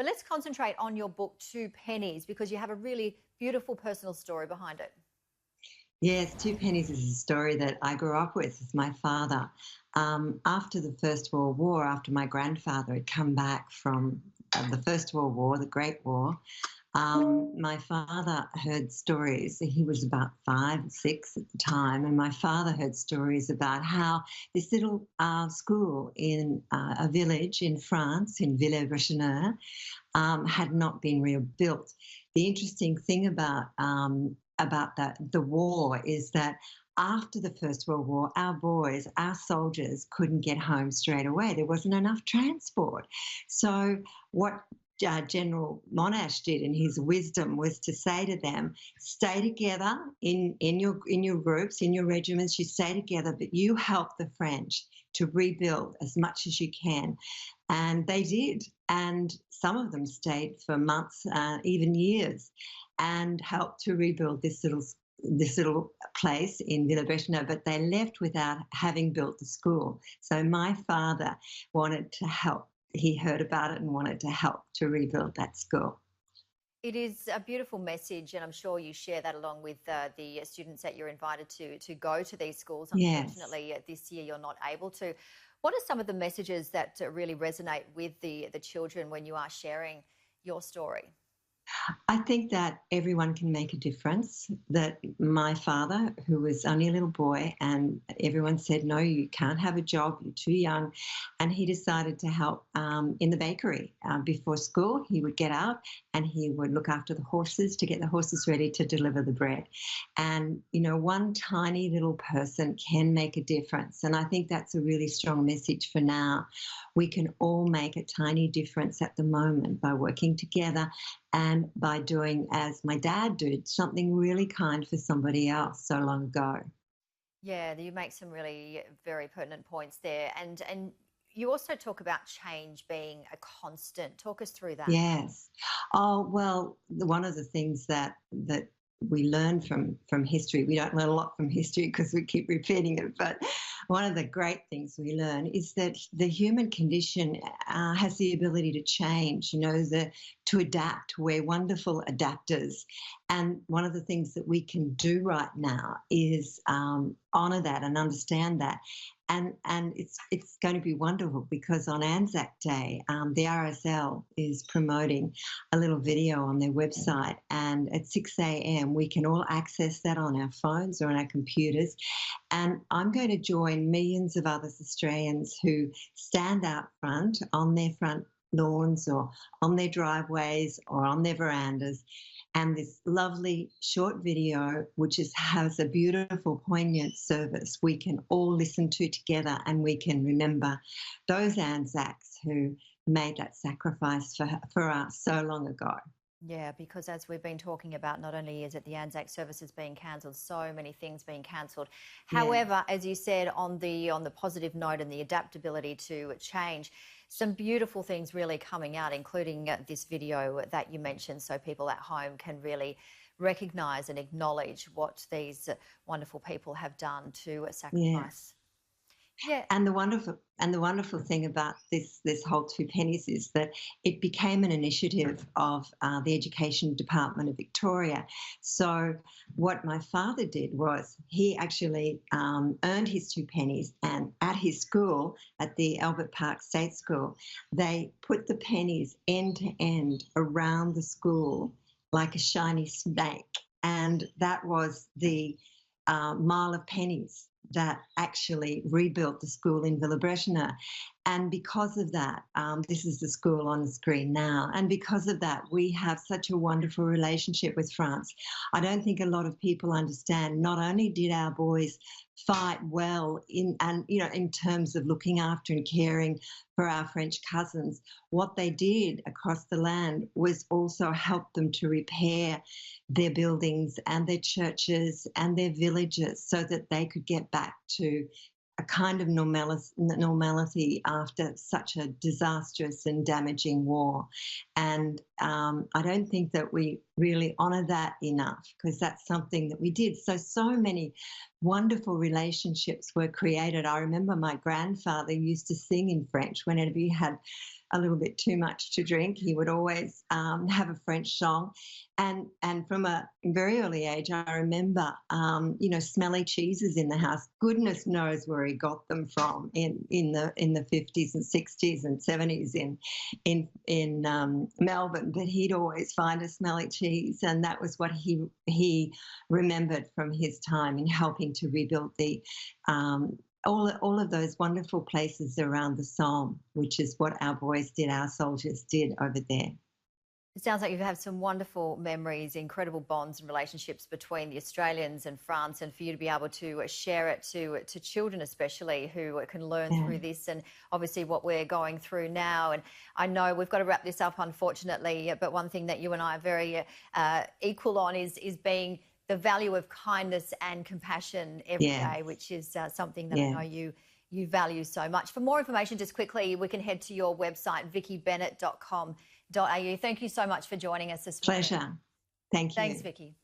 But let's concentrate on your book, Two Pennies, because you have a really beautiful personal story behind it. Yes, Two Pennies is a story that I grew up with my father. After the First World War, after my grandfather had come back from the First World War, the Great War, my father heard stories. He was about 5, 6 at the time, and my father heard stories about how this little school in a village in France, in Villers-Bretonneux, had not been rebuilt. The interesting thing about the war is that after the First World War, our boys, our soldiers couldn't get home straight away. There wasn't enough transport. So what General Monash did in his wisdom was to say to them, stay together in your groups, in your regiments, you stay together, but you help the French to rebuild as much as you can. And they did. And some of them stayed for months, even years, and helped to rebuild this little place in Villers-Bretonneux, but they left without having built the school. So my father wanted to help. He heard about it and wanted to help to rebuild that school. It is a beautiful message, and I'm sure you share that along with the students that you're invited to go to these schools. Unfortunately, Yes. this year you're not able to. What are some of the messages that really resonate with the children when you are sharing your story? I think that everyone can make a difference. That my father, who was only a little boy, and everyone said, no, you can't have a job, you're too young. And he decided to help in the bakery. Before school, he would get out and he would look after the horses to get the horses ready to deliver the bread. And, you know, one tiny little person can make a difference. And I think that's a really strong message for now. We can all make a tiny difference at the moment by working together and by doing, as my dad did, something really kind for somebody else so long ago. Yeah, you make some really very pertinent points there. And you also talk about change being a constant. Talk us through that. Yes. Oh, well, one of the things that we learn from history, we don't learn a lot from history because we keep repeating it, but one of the great things we learn is that the human condition has the ability to change, you know, to adapt. We're wonderful adapters. And one of the things that we can do right now is honour that and understand that. And it's going to be wonderful because on ANZAC Day, the RSL is promoting a little video on their website, and at 6 a.m. we can all access that on our phones or on our computers. And I'm going to join millions of other Australians who stand out front on their front lawns or on their driveways or on their verandas, and this lovely short video which has a beautiful poignant service we can all listen to together, and we can remember those ANZACs who made that sacrifice for us so long ago. Yeah, because as we've been talking about, not only is it the ANZAC services being cancelled, so many things being cancelled. However, as you said, on the positive note and the adaptability to change, some beautiful things really coming out, including this video that you mentioned, so people at home can really recognise and acknowledge what these wonderful people have done to sacrifice. Yeah. And the wonderful thing about this whole Two Pennies is that it became an initiative of the Education Department of Victoria. So what my father did was he actually earned his 2 pennies, and at his school, at the Albert Park State School, they put the pennies end to end around the school like a shiny snake. And that was the mile of pennies that actually rebuilt the school in Villers-Bretonneux. And because of that, this is the school on the screen now, and because of that, we have such a wonderful relationship with France. I don't think a lot of people understand, not only did our boys fight well in terms of looking after and caring for our French cousins, what they did across the land was also help them to repair their buildings and their churches and their villages so that they could get back to a kind of normality after such a disastrous and damaging war. And I don't think that we really honour that enough, because that's something that we did. So many wonderful relationships were created. I remember my grandfather used to sing in French whenever he had a little bit too much to drink. He would always have a French song. And from a very early age, I remember, smelly cheeses in the house. Goodness knows where he got them from in the 50s and 60s and 70s in Melbourne. But he'd always find a smelly cheese, and that was what he remembered from his time in helping to rebuild the all of those wonderful places around the Somme, which is what our boys did, our soldiers did over there. It sounds like you've had some wonderful memories, incredible bonds and relationships between the Australians and France, and for you to be able to share it to children especially who can learn through this, and obviously what we're going through now. And I know we've got to wrap this up, unfortunately, but one thing that you and I are very equal on is being the value of kindness and compassion every day, which is something that I know you value so much. For more information, just quickly, we can head to your website, vickibennett.com.au. Thank you so much for joining us this morning. Pleasure. Thank you. Thanks, Vicki.